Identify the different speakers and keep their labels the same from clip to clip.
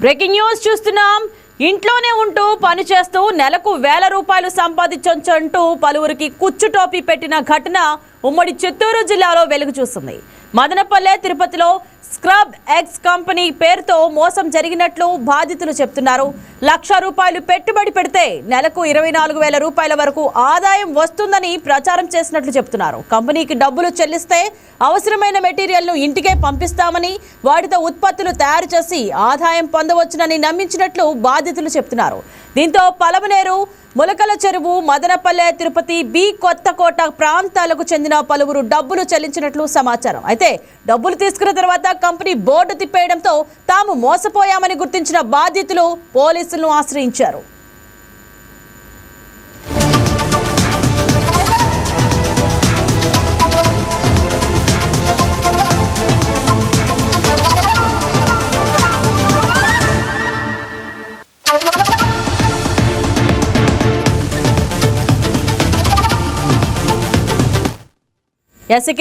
Speaker 1: Breaking news చూస్తున్నాం. ఇంట్లోనే ఉంటూ పని చేస్తూ నెలకు ₹1000 సంపాదించొచ్చంటూ పలువురికి కుచ్చు టోపీ పెట్టిన ఘటన ఉమ్మడి చిత్తూరు జిల్లాలో వెలుగు చూస్తుంది. మదనపల్లె తిరుపతిలో స్క్రబ్ ఎగ్స్ కంపెనీ పేరుతో మోసం జరిగినట్లు బాధితులు చెప్తున్నారు. ₹1,00,000 పెట్టుబడి పెడితే నెలకు ₹24,000 వరకు ఆదాయం వస్తుందని ప్రచారం చేసినట్లు చెప్తున్నారు. కంపెనీకి డబ్బులు చెల్లిస్తే అవసరమైన మెటీరియల్ను ఇంటికే పంపిస్తామని, వాటితో ఉత్పత్తులు తయారు చేసి ఆదాయం పొందవచ్చునని నమ్మించినట్లు బాధితులు చెప్తున్నారు. దీంతో పలమనేరు, ములకల చెరువు, మదనపల్లె, తిరుపతి, బి కొత్తకోట ప్రాంతాలకు చెందిన పలువురు డబ్బులు చెల్లించినట్లు సమాచారం. అయితే డబ్బులు తీసుకున్న తర్వాత కంపెనీ బోర్డు తిప్పేయడంతో తాము మోసపోయామని గుర్తించిన బాధితులు పోలీసులను ఆశ్రయించారు.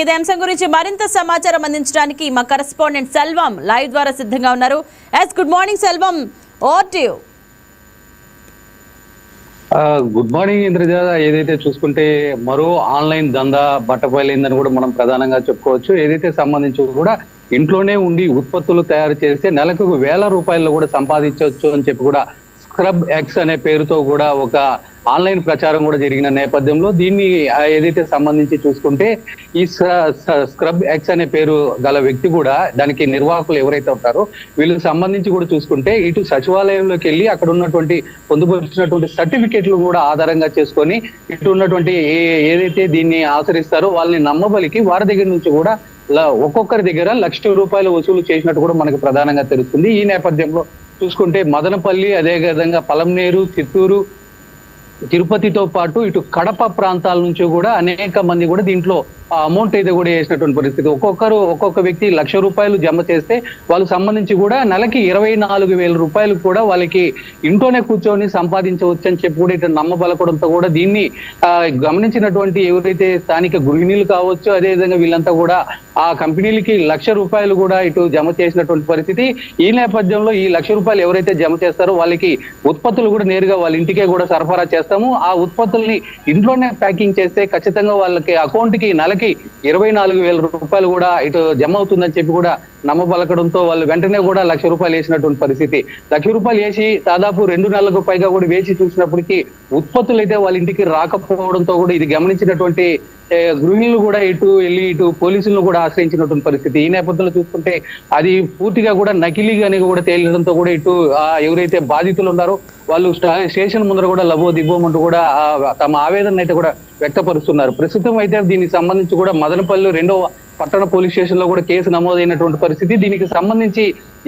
Speaker 1: ఇదే అంశం గురించి మరింత సమాచారం అందించడానికి మా కరెస్పాండెంట్ సెల్వం లైవ్ ద్వారా సిద్ధంగా ఉన్నారు. Good morning Selvam, over to you.
Speaker 2: Good morning Indraja. ఏదైతే చూసుకుంటే మరో ఆన్లైన్ దందా బట్టబయలైందని కూడా మనం ప్రధానంగా చెప్పుకోవచ్చు. ఏదైతే సంబంధించి కూడా ఇంట్లోనే ఉండి ఉత్పత్తులు తయారు చేస్తే నెలకు ₹1,000 కూడా సంపాదించవచ్చు అని చెప్పి కూడా స్క్రబ్ ఎగ్స్ అనే పేరుతో కూడా ఒక ఆన్లైన్ ప్రచారం కూడా జరిగిన నేపథ్యంలో దీన్ని ఏదైతే సంబంధించి చూసుకుంటే ఈ స్క్రబ్ ఎగ్స్ అనే పేరు గల వ్యక్తి కూడా దానికి నిర్వాహకులు ఎవరైతే ఉంటారో వీళ్ళకి సంబంధించి కూడా చూసుకుంటే ఇటు సచివాలయంలోకి వెళ్ళి అక్కడ ఉన్నటువంటి పొందుపరిచినటువంటి సర్టిఫికేట్లు కూడా ఆధారంగా చేసుకొని ఇటు ఉన్నటువంటి ఏదైతే దీన్ని ఆచరిస్తారో వాళ్ళని నమ్మబలికి వారి దగ్గర నుంచి కూడా ఒక్కొక్కరి దగ్గర ₹1,00,000 వసూలు చేసినట్టు కూడా మనకు ప్రధానంగా తెలుస్తుంది. ఈ నేపథ్యంలో చూసుకుంటే మదనపల్లి, అదే విధంగా పలమనేరు, చిత్తూరు, తిరుపతితో పాటు ఇటు కడప ప్రాంతాల నుంచి కూడా అనేక మంది కూడా దీంట్లో అమౌంట్ అయితే కూడా వేసినటువంటి పరిస్థితి. ఒక్కొక్క వ్యక్తి ₹1,00,000 జమ చేస్తే వాళ్ళు సంబంధించి కూడా నెలకి ₹24,000 కూడా వాళ్ళకి ఇంట్లోనే కూర్చొని సంపాదించవచ్చు అని చెప్పి కూడా ఇటు నమ్మబలకడంతో కూడా దీన్ని గమనించినటువంటి ఎవరైతే స్థానిక గృహిణులు కావచ్చు, అదేవిధంగా వీళ్ళంతా కూడా ఆ కంపెనీలకి ₹1,00,000 కూడా ఇటు జమ చేసినటువంటి పరిస్థితి. ఈ నేపథ్యంలో ఈ ₹1,00,000 ఎవరైతే జమ చేస్తారో వాళ్ళకి ఉత్పత్తులు కూడా నేరుగా వాళ్ళ ఇంటికే కూడా సరఫరా చేస్తాము. ఆ ఉత్పత్తుల్ని ఇంట్లోనే ప్యాకింగ్ చేస్తే ఖచ్చితంగా వాళ్ళకి అకౌంట్ కి నెలకి ₹24,000 కూడా ఇటు జమ అవుతుందని చెప్పి కూడా నమ్మబలకడంతో వాళ్ళు వెంటనే కూడా ₹1,00,000 వేసినటువంటి పరిస్థితి. ₹1,00,000 వేసి దాదాపు 2 నెలలకు పైగా కూడా వేసి చూసినప్పటికీ ఉత్పత్తులు అయితే వాళ్ళ ఇంటికి రాకపోవడంతో కూడా ఇది గమనించినటువంటి గృహిణులు కూడా ఇటు పోలీసులను కూడా ఆశ్రయించినటువంటి పరిస్థితి. ఈ నేపథ్యంలో చూసుకుంటే అది పూర్తిగా కూడా నకిలీగానే కూడా తేలడంతో కూడా ఇటు ఎవరైతే బాధితులు ఉన్నారో వాళ్ళు స్టేషన్ ముందర కూడా లబోదిబ్బోమంటూ కూడా తమ ఆవేదన అయితే కూడా వ్యక్తపరుస్తున్నారు. ప్రస్తుతం అయితే దీనికి సంబంధించి కూడా మదనపల్లి 2వ పట్టణ పోలీస్ స్టేషన్ లో కూడా కేసు నమోదైనటువంటి పరిస్థితి. దీనికి సంబంధించి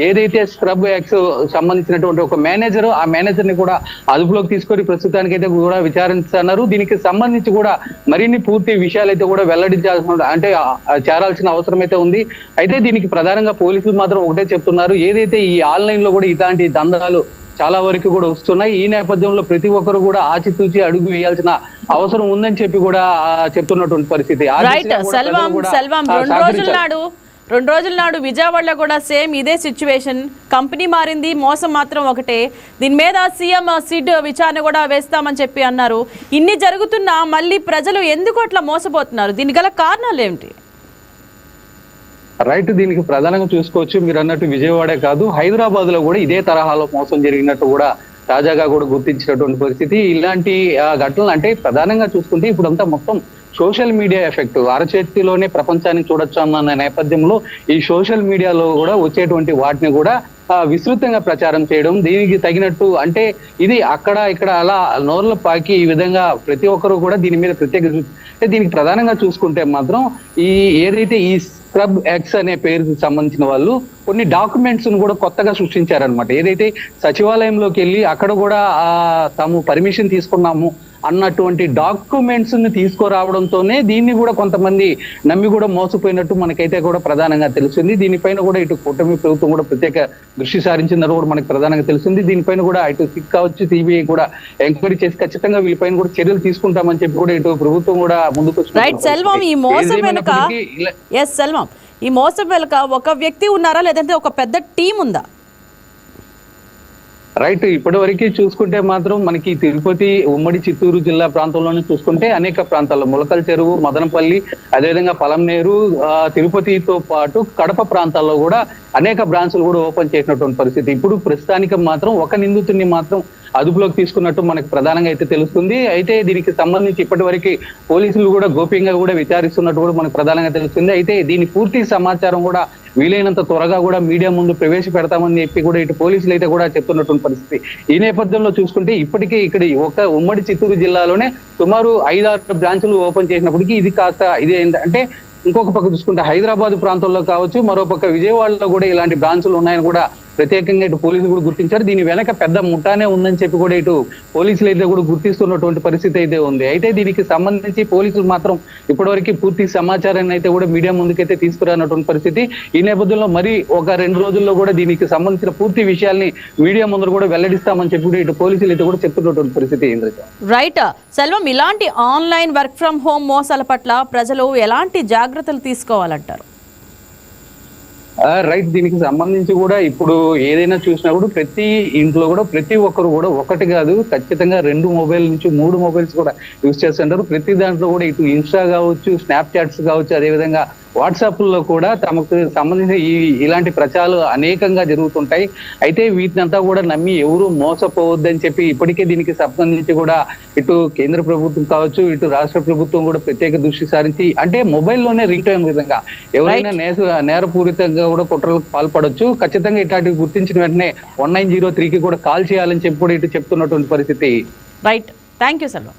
Speaker 2: ఏదైతే స్క్రబ్ ఎగ్స్ సంబంధించినటువంటి ఒక మేనేజర్, ఆ మేనేజర్ ని కూడా అదుపులోకి తీసుకొని ప్రస్తుతానికి అయితే కూడా విచారిస్తున్నారు. దీనికి సంబంధించి కూడా మరిన్ని పూర్తి విషయాలు అయితే కూడా వెల్లడించాల్సిన చేరాల్సిన అవసరం అయితే ఉంది. అయితే దీనికి ప్రధానంగా పోలీసులు మాత్రం ఒకటే చెప్తున్నారు, ఏదైతే ఈ ఆన్లైన్ లో కూడా ఇలాంటి దందాలు చాలా వరకు కూడా వస్తున్నాయి. ఈ నేపథ్యంలో ప్రతి ఒక్కరు కూడా ఆచితూచి అడుగు వేయాల్సిన అవసరం ఉందని చెప్పి కూడా చెప్తున్నటువంటి పరిస్థితి.
Speaker 1: 2 రోజుల నాడు విజయవాడలో కూడా సేమ్ ఇదే సిచ్యువేషన్. కంపెనీ మారింది, మోసం మాత్రం ఒకటే. దీని మీద సీఎం సిడ్ విచారణ కూడా వేస్తామని చెప్పి అన్నారు. ఇన్ని జరుగుతున్నా మళ్ళీ ప్రజలు ఎందుకు అట్లా మోసపోతున్నారు? దీనికి గల కారణాలు ఏమిటి?
Speaker 2: రైట్, దీనికి ప్రధానంగా చూసుకోవచ్చు. మీరు అన్నట్టు విజయవాడే కాదు, హైదరాబాద్ లో కూడా ఇదే తరహాలో మోసం జరిగినట్టు కూడా తాజాగా కూడా గుర్తించినటువంటి పరిస్థితి. ఇలాంటి ఘటనలు అంటే ప్రధానంగా చూసుకుంటే ఇప్పుడంతా మొత్తం సోషల్ మీడియా ఎఫెక్ట్, అరచేతిలోనే ప్రపంచాన్ని చూడొచ్చు అన్న నేపథ్యంలో ఈ సోషల్ మీడియాలో కూడా వచ్చేటువంటి వాటిని కూడా విస్తృతంగా ప్రచారం చేయడం, దీనికి తగినట్టు అంటే ఇది అక్కడ ఇక్కడ అలా నోర్ల పాకి ఈ విధంగా ప్రతి ఒక్కరు కూడా దీని మీద ప్రత్యేక దీనికి ప్రధానంగా చూసుకుంటే మాత్రం ఏదైతే ఈ స్క్రబ్ ఎగ్స్ అనే పేరుకి సంబంధించిన వాళ్ళు కొన్ని డాక్యుమెంట్స్ ను కూడా కొత్తగా సృష్టించారనమాట. ఏదైతే సచివాలయంలోకి వెళ్ళి అక్కడ కూడా తాము పర్మిషన్ తీసుకున్నాము అన్నటువంటి డాక్యుమెంట్స్ ని తీసుకురావడంతోనే దీన్ని కూడా కొంతమంది నమ్మి కూడా మోసపోయినట్టు మనకైతే కూడా ప్రధానంగా తెలిసింది. దీనిపైన కూడా ఇటు కూటమి ప్రభుత్వం కూడా ప్రత్యేక దృష్టి సారించిందని కూడా మనకు ప్రధానంగా తెలిసింది. దీనిపైన కూడా ఇటు సిక్ కావచ్చు, సిబిఐ కూడా ఎంక్వైరీ చేసి ఖచ్చితంగా వీళ్ళపైన కూడా చర్యలు తీసుకుంటామని చెప్పి కూడా ఇటు ప్రభుత్వం కూడా ముందుకు
Speaker 1: రైట్ సెల్వం, ఈ మోసం వెనుక సెల్వం, ఈ మోసం వెనుక ఒక వ్యక్తి ఉన్నారా లేదంటే ఒక పెద్ద టీం ఉందా?
Speaker 2: రైట్, ఇప్పటి వరకు చూసుకుంటే మాత్రం మనకి తిరుపతి ఉమ్మడి చిత్తూరు జిల్లా ప్రాంతంలోనే చూసుకుంటే అనేక ప్రాంతాల్లో ములకల్ చెరువు, మదనపల్లి, అదేవిధంగా పలంనేరు, తిరుపతితో పాటు కడప ప్రాంతాల్లో కూడా అనేక బ్రాంచ్లు కూడా ఓపెన్ చేసినటువంటి పరిస్థితి. ఇప్పుడు ప్రస్తుతానికి మాత్రం ఒక నిందితుడిని మాత్రం అదుపులోకి తీసుకున్నట్టు మనకు ప్రధానంగా అయితే తెలుస్తుంది. అయితే దీనికి సంబంధించి ఇప్పటి వరకు పోలీసులు కూడా గోప్యంగా కూడా విచారిస్తున్నట్టు కూడా మనకు ప్రధానంగా తెలుస్తుంది. అయితే దీని పూర్తి సమాచారం కూడా వీలైనంత త్వరగా కూడా మీడియా ముందు ప్రవేశపెడతామని చెప్పి కూడా ఇటు పోలీసులు అయితే కూడా చెప్తున్నటువంటి పరిస్థితి. ఈ నేపథ్యంలో చూసుకుంటే ఇప్పటికే ఇక్కడ ఒక ఉమ్మడి చిత్తూరు జిల్లాలోనే సుమారు 5-6 బ్రాంచ్లు ఓపెన్ చేసినప్పటికీ ఇది కాస్త ఇది ఏంటంటే ఇంకొక పక్క చూసుకుంటే హైదరాబాద్ ప్రాంతంలో కావచ్చు, మరో పక్క విజయవాడలో కూడా ఇలాంటి బ్రాంచ్లు ఉన్నాయని కూడా ప్రత్యేకంగా ఇటు పోలీసులు కూడా గుర్తించారు. దీని వెనక పెద్ద ముఠానే ఉందని చెప్పి కూడా ఇటు పోలీసులు అయితే కూడా గుర్తిస్తున్నటువంటి పరిస్థితి అయితే ఉంది. అయితే దీనికి సంబంధించి పోలీసులు మాత్రం ఇప్పటివరకు పూర్తి సమాచారాన్ని అయితే కూడా మీడియా ముందుకైతే తీసుకురానటువంటి పరిస్థితి. ఈ నేపథ్యంలో మరి ఒక 2 రోజుల్లో కూడా దీనికి సంబంధించిన పూర్తి విషయాల్ని మీడియా ముందు కూడా వెల్లడిస్తామని చెప్పి కూడా ఇటు పోలీసులు అయితే కూడా చెప్తున్నటువంటి పరిస్థితి.
Speaker 1: రైట్ సెల్వం, ఇలాంటి ఆన్లైన్ వర్క్ ఫ్రం హోమ్ మోసాల పట్ల ప్రజలు ఎలాంటి జాగ్రత్తలు తీసుకోవాలంటారు?
Speaker 2: రైట్, దీనికి సంబంధించి కూడా ఇప్పుడు ఏదైనా చూసినప్పుడు ప్రతి ఇంట్లో కూడా ప్రతి ఒక్కరు కూడా ఒకటి కాదు ఖచ్చితంగా 2 మొబైల్ నుంచి 3 మొబైల్స్ కూడా యూజ్ చేస్తుంటారు. ప్రతి దాంట్లో కూడా ఇటు ఇన్స్టా కావచ్చు, స్నాప్ చాట్స్ కావచ్చు, అదేవిధంగా వాట్సాప్ లో కూడా తమకు సంబంధించిన ఇలాంటి ప్రచారాలు అనేకంగా జరుగుతుంటాయి. అయితే వీటినంతా కూడా నమ్మి ఎవరు మోసపోవద్దని చెప్పి ఇప్పటికే దీనికి సంబంధించి కూడా ఇటు కేంద్ర ప్రభుత్వం కావచ్చు, ఇటు రాష్ట్ర ప్రభుత్వం కూడా ప్రత్యేక దృష్టి సారించి అంటే మొబైల్లోనే రింగ్ టైం విధంగా ఎవరైనా నేరపూరితంగా కూడా కుట్రలకు పాల్పడొచ్చు. ఖచ్చితంగా ఇట్లాంటివి గుర్తించిన వెంటనే 1903కి కూడా కాల్ చేయాలని చెప్పి కూడా ఇటు చెప్తున్నటువంటి పరిస్థితి.
Speaker 1: Right, thank you Selvam.